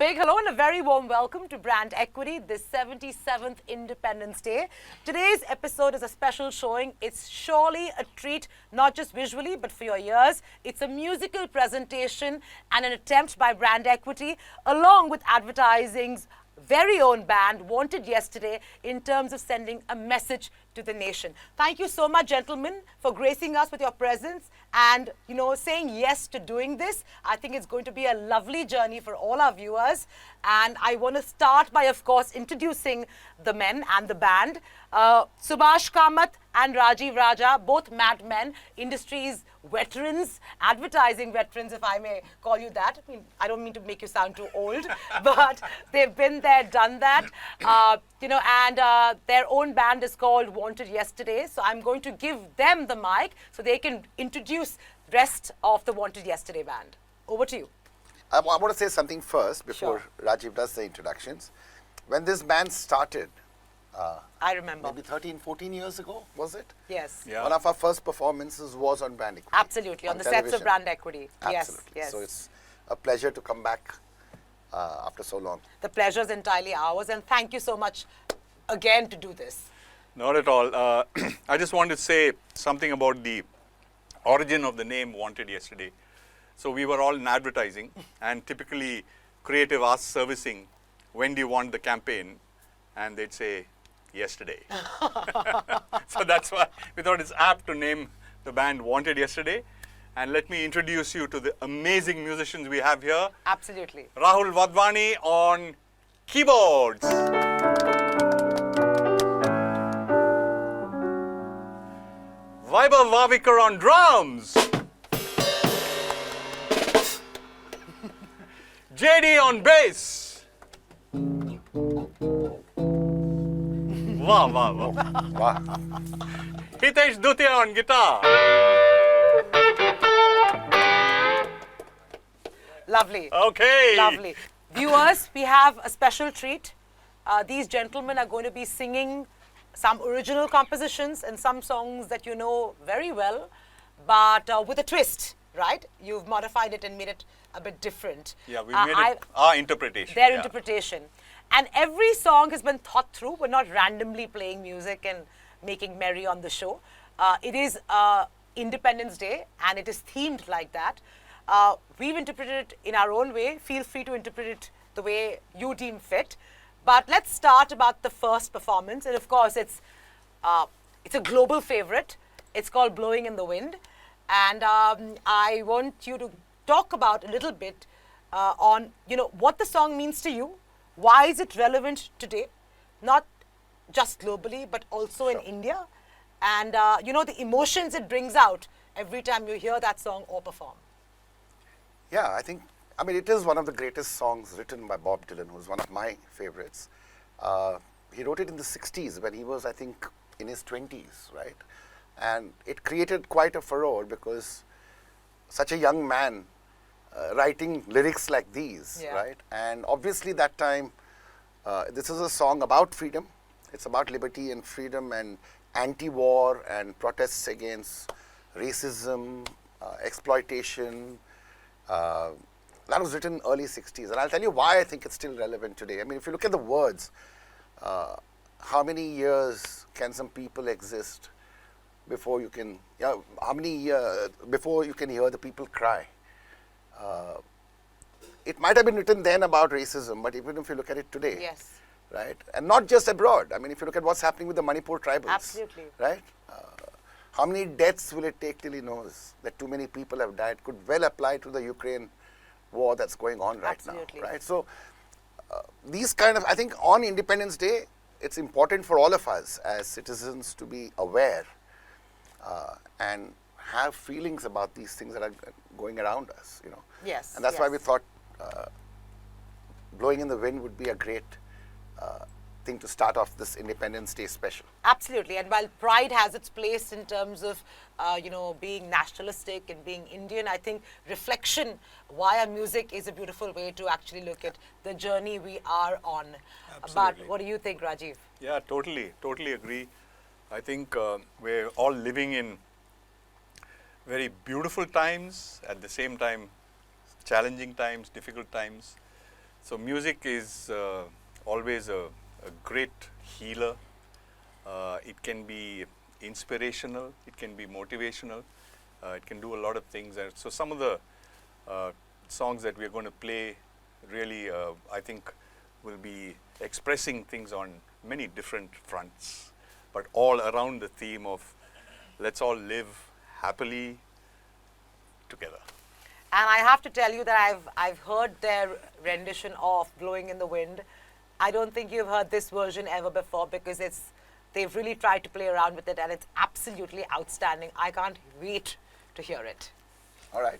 big hello and a very warm welcome to Brand Equity, this 77th Independence Day. Today's episode is a special showing. It's surely a treat, not just visually, but for your ears. It's a musical presentation and an attempt by Brand Equity, along with advertising's very own band, Wanted Yesterday, in terms of sending a message to the nation. Thank you so much, gentlemen, for gracing us with your presence and, saying yes to doing this. I think it's going to be a lovely journey for all our viewers. And I want to start by, of course, introducing the men and the band. Subhash Kamath and Rajiv Raja, both madmen, industry's veterans, advertising veterans, if I may call you that. I don't mean to make you sound too old, but they've been there, done that. And their own band is called Wanted Yesterday. So I'm going to give them the mic so they can introduce the rest of the Wanted Yesterday band. Over to you. I want to say something first before Rajiv does the introductions. When this band started, I remember. Maybe 13, 14 years ago, was it? Yes. Yeah. One of our first performances was on Brand Equity. Absolutely, on the television. Sets of Brand Equity. Absolutely. Yes. So it's a pleasure to come back after so long. The pleasure is entirely ours, and thank you so much again to do this. Not at all. I just want to say something about the origin of the name Wanted Yesterday. So we were all in advertising, and typically creative asks servicing, when do you want the campaign? And they'd say, yesterday. So that's why we thought it's apt to name the band Wanted Yesterday. And let me introduce you to the amazing musicians we have here. Absolutely. Rahul Vadvani on keyboards. Vaibhav Vavikar on drums. JD on bass. Wow. Hitesh Dutia on guitar. Lovely. Okay. Lovely. Viewers, we have a special treat. These gentlemen are going to be singing some original compositions and some songs that you know very well, but with a twist, right? You've modified it and made it a bit different. Yeah, we made it our interpretation. Their interpretation. And every song has been thought through. We're not randomly playing music and making merry on the show. It is Independence Day, and it is themed like that. We've interpreted it in our own way. Feel free to interpret it the way you deem fit. But let's start about the first performance. And of course, it's a global favorite. It's called Blowing in the Wind. And I want you to talk about a little bit on, what the song means to you. Why is it relevant today? Not just globally, but also in India. And, the emotions it brings out every time you hear that song or perform. Yeah, it is one of the greatest songs written by Bob Dylan, who's one of my favorites. He wrote it in the 60s when he was, I think, in his 20s, right? And it created quite a furore because such a young man writing lyrics like these, right? And obviously that time, this is a song about freedom. It's about liberty and freedom and anti-war and protests against racism, exploitation. That was written early 60s. And I'll tell you why I think it's still relevant today. If you look at the words, how many years can some people exist before you can, before you can hear the people cry? It might have been written then about racism, but even if you look at it today, right? And not just abroad. If you look at what's happening with the Manipur tribals, absolutely, right? How many deaths will it take till he knows that too many people have died? Could well apply to the Ukraine war that's going on right now, right? So these I think on Independence Day, it's important for all of us as citizens to be aware and have feelings about these things that are going around us, Yes. And that's why we thought Blowing in the Wind would be a great thing to start off this Independence Day special. Absolutely. And while pride has its place in terms of, being nationalistic and being Indian, I think reflection via music is a beautiful way to actually look at the journey we are on. Absolutely. But what do you think, Rajiv? Yeah, totally agree. I think we're all living in very beautiful times, at the same time challenging times, difficult times. So music is always a great healer. It can be inspirational, it can be motivational, it can do a lot of things. And so some of the songs that we are going to play really, I think, will be expressing things on many different fronts, but all around the theme of let's all live happily together. And I have to tell you that I've heard their rendition of Blowing in the Wind. I don't think you've heard this version ever before because they've really tried to play around with it and it's absolutely outstanding. I can't wait to hear it. All right.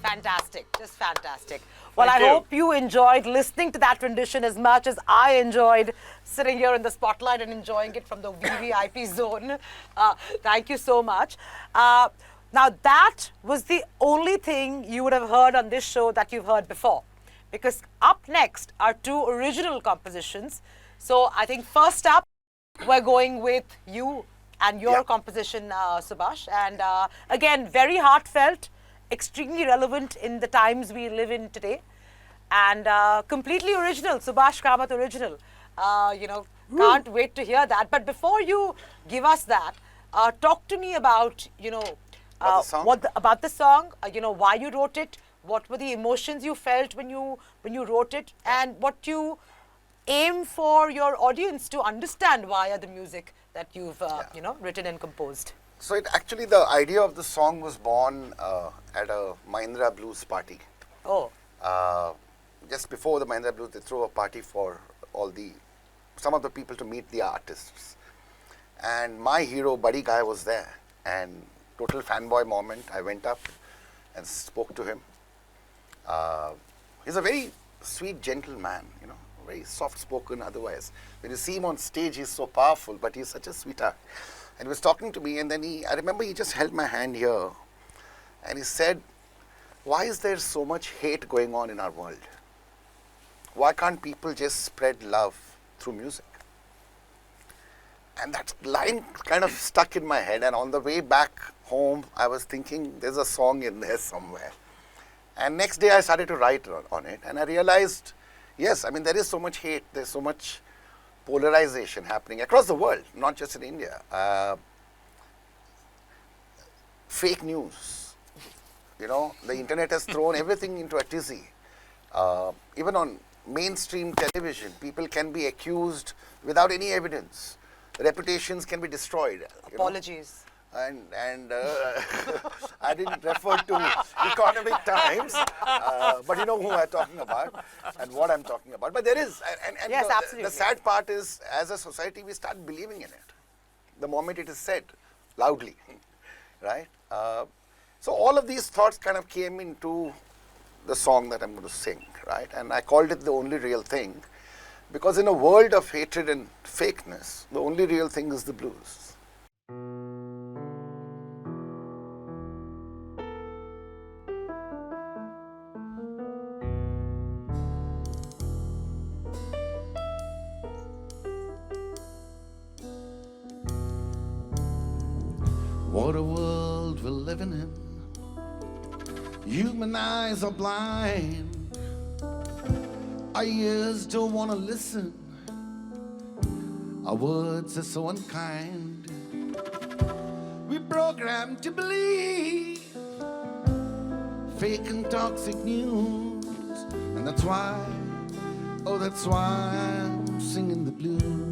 Fantastic, just fantastic. Well, Thank I you. hope you enjoyed listening to that rendition as much as I enjoyed sitting here in the spotlight and enjoying it from the VVIP zone. Thank you so much. Now, that was the only thing you would have heard on this show that you've heard before. Because up next are two original compositions. So I think first up, we're going with you and your Yeah. composition, Subhash. And again, very heartfelt, extremely relevant in the times we live in today. And completely original, Subhash Kamath original. Can't wait to hear that. But before you give us that, talk to me about, About the song? about the song, why you wrote it, what were the emotions you felt when you wrote it, and what you aim for your audience to understand via the music that you've written and composed. So actually the idea of the song was born at a Mahindra Blues party. Oh, Just before the Mahindra Blues, they throw a party for some of the people to meet the artists. And my hero, Buddy Guy, was there. And total fanboy moment, I went up and spoke to him. He's a very sweet, gentle man, very soft-spoken otherwise. When you see him on stage, he's so powerful, but he's such a sweetheart. And he was talking to me, and then I remember he just held my hand here, and he said, why is there so much hate going on in our world? Why can't people just spread love through music? And that line kind of stuck in my head, and on the way back home, I was thinking, there's a song in there somewhere. And next day, I started to write on it, and I realized, yes, I mean, there is so much hate, there's so much polarization happening across the world, not just in India. Fake news, the internet has thrown everything into a tizzy. Even on mainstream television, people can be accused without any evidence. Reputations can be destroyed. apologies. And I didn't refer to Economic Times, but you know who I'm talking about and what I'm talking about. But there is, and Yes, the absolutely. sad part is, as a society, we start believing in it the moment it is said loudly, right? So all of these thoughts kind of came into the song that I'm going to sing, right? And I called it The Only Real Thing, because in a world of hatred and fakeness, the only real thing is the blues. What a world we're living in. Human eyes are blind. Our ears don't want to listen. Our words are so unkind. We're programmed to believe fake and toxic news. And that's why, oh, that's why I'm singing the blues.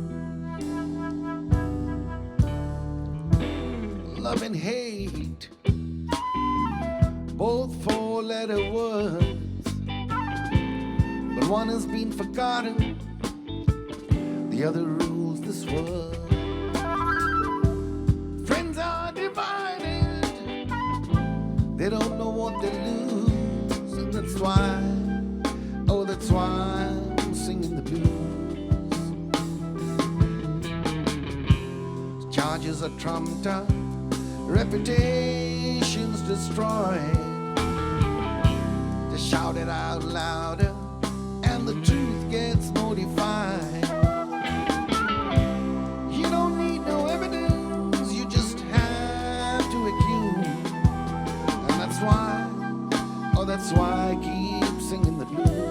Love and hate, both four-letter words, but one has been forgotten, the other rules this world. Friends are divided, they don't know what they lose, and that's why, oh, that's why I'm singing the blues. Charges are trumped up, reputations destroyed. Just shout it out louder, and the truth gets notified. You don't need no evidence, you just have to accuse. And that's why, oh, that's why I keep singing the blues.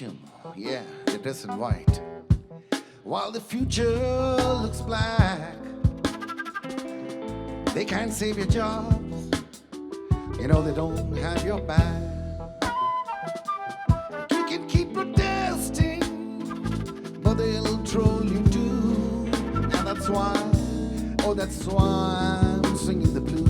nation, yeah, they dress in white. While the future looks black, they can't save your jobs. You know they don't have your back. You can keep protesting, but they'll troll you too. And that's why, oh, that's why I'm singing the blues.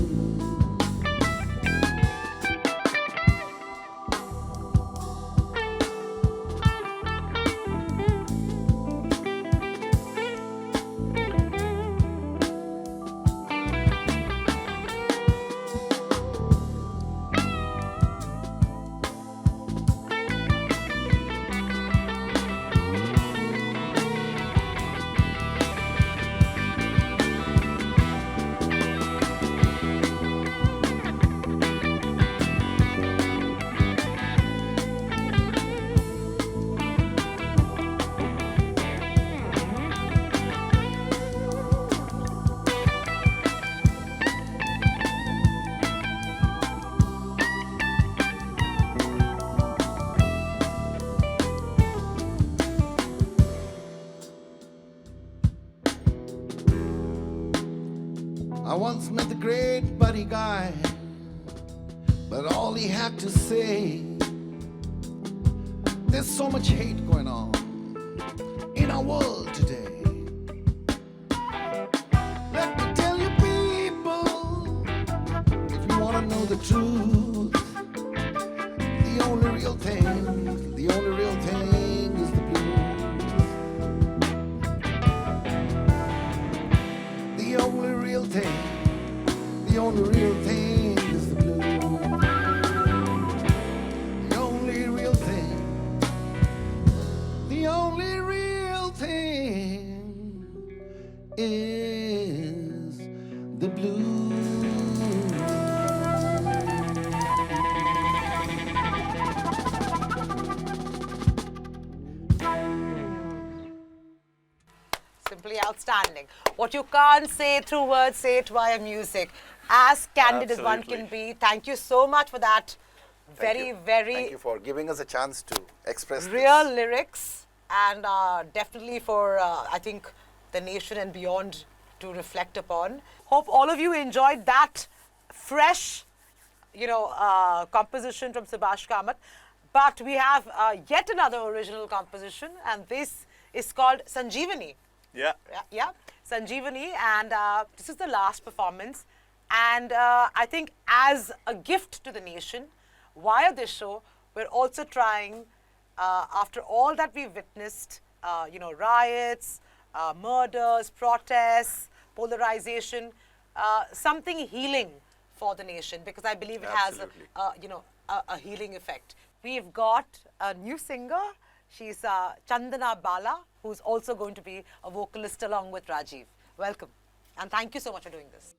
I once met the great Buddy Guy, but all he had to say, there's so much hate going on in our world today. Let me tell you people, if you want to know the truth, the only real thing is the blues. The only real thing is the blues. The only real thing, the only real thing is the blues. Simply outstanding. What you can't say through words, say it via music. As candid as one can Absolutely. be. Thank you so much for that. Thank you. Very Thank you for giving us a chance to express real this. lyrics, and definitely for I think the nation and beyond to reflect upon. Hope all of you enjoyed that fresh, composition from Subhash Kamath. But we have yet another original composition, and this is called Sanjeevani. Yeah. Yeah, Sanjeevani, and this is the last performance. And I think as a gift to the nation, via this show, we're also trying, after all that we've witnessed, riots, murders, protests, polarization, something healing for the nation, because I believe it Absolutely. has, a healing effect. We've got a new singer. She's Chandana Bala, who's also going to be a vocalist along with Rajiv. Welcome. And thank you so much for doing this.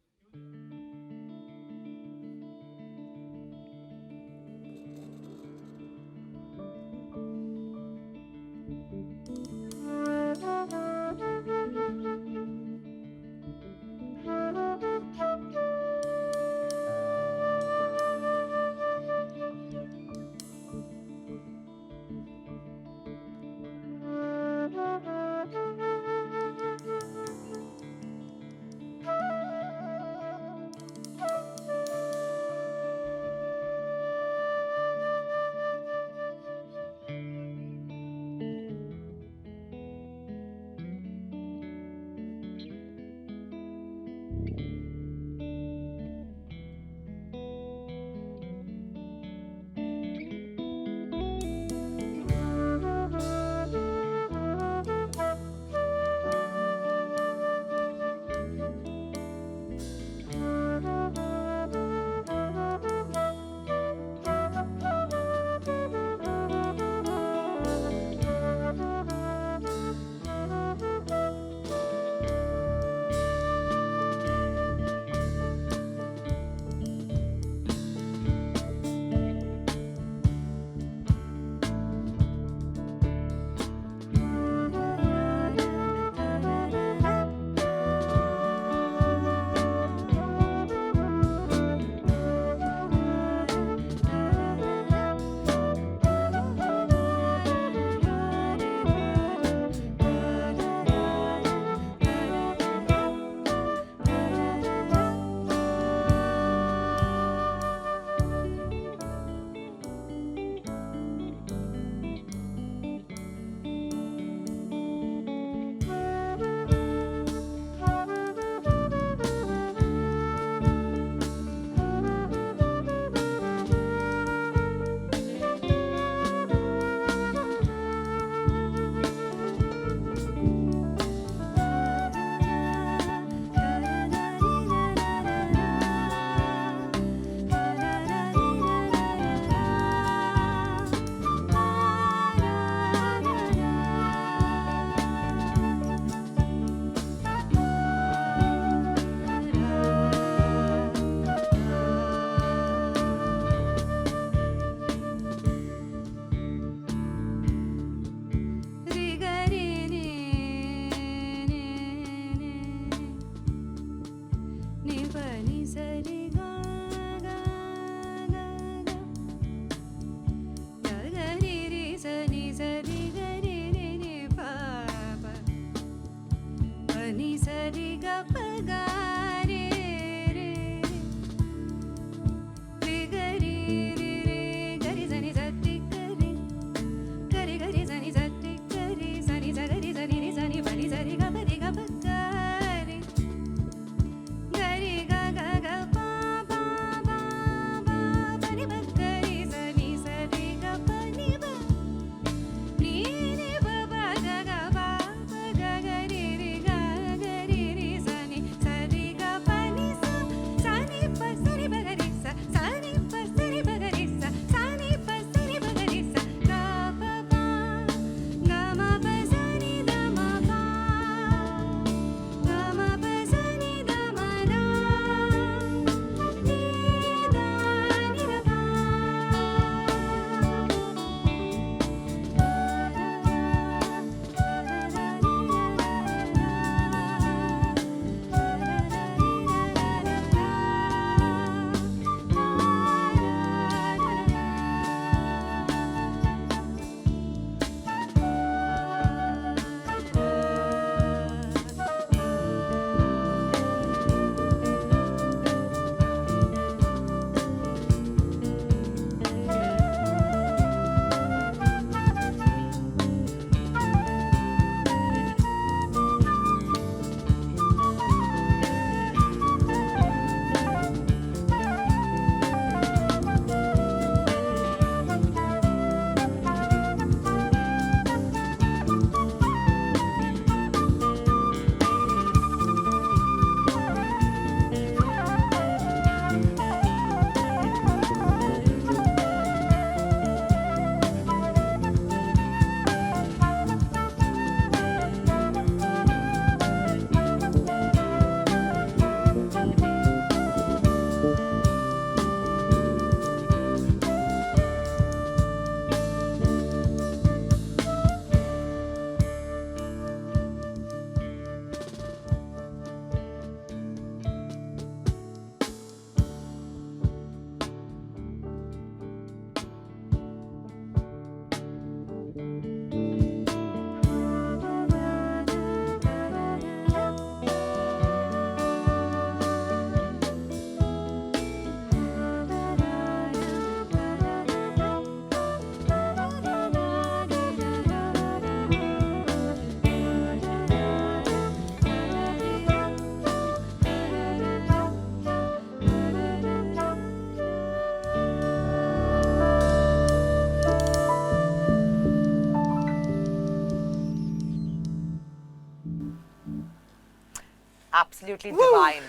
absolutely divine.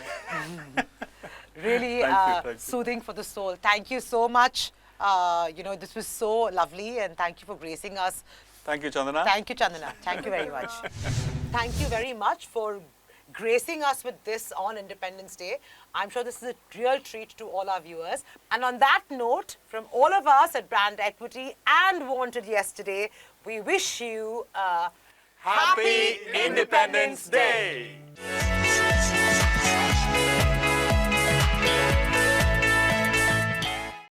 Really Thank you. soothing for the soul. Thank you so much. This was so lovely, and thank you for gracing us. Thank you, Chandana. Thank you, Chandana. Thank you very much. Thank you very much for gracing us with this on Independence Day. I'm sure this is a real treat to all our viewers. And on that note, from all of us at Brand Equity and Wanted Yesterday, we wish you a Happy Independence Day!